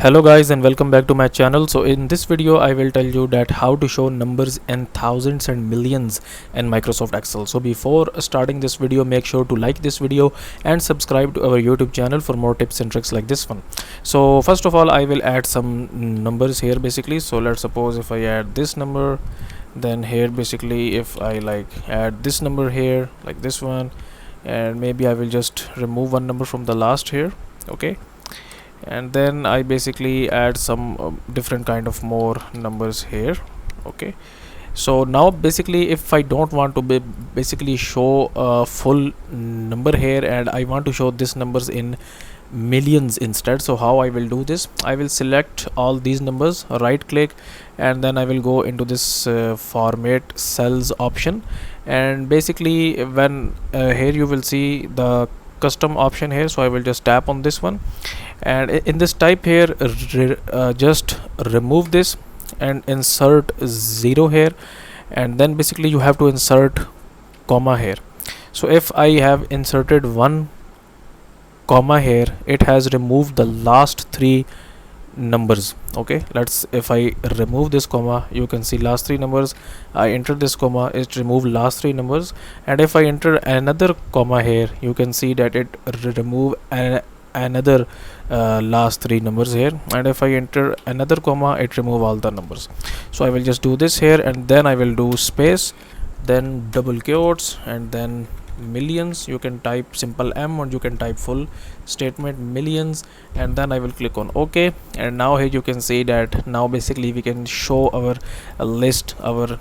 Hello guys and welcome back to my channel. So in this video I will tell you that how to show numbers in thousands and millions in Microsoft Excel. So before starting this video, make sure to like this video and subscribe to our YouTube channel for more tips and tricks like this one. So first of all, I will add some numbers here basically. So let's suppose if I add this number, then here basically if I add this number here like this one, and maybe I will just remove one number from the last here. Okay, and then I basically add some different kind of more numbers here. Okay, so now basically if I don't want to basically show a full number here and I want to show this numbers in millions instead, so how I will do this, I will select all these numbers, right click, and then I will go into this format cells option, and basically when here you will see the custom option here, so I will just tap on this one, and in this type here just remove this and insert 0 here, and then basically you have to insert comma here. So if I have inserted one comma here, it has removed the last three numbers. Okay, if I remove this comma, you can see last three numbers. I enter this comma, it removed last three numbers, and if I enter another comma here, you can see that it remove another last three numbers here, and if I enter another comma, it remove all the numbers. So I will just do this here, and then I will do space, then double quotes, and then millions. You can type simple M or you can type full statement millions, and then I will click on OK. And now here you can see that now basically we can show our list, our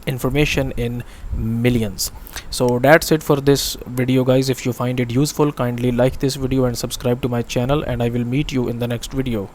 information in millions. So that's it for this video guys. If you find it useful, kindly like this video and subscribe to my channel, and I will meet you in the next video.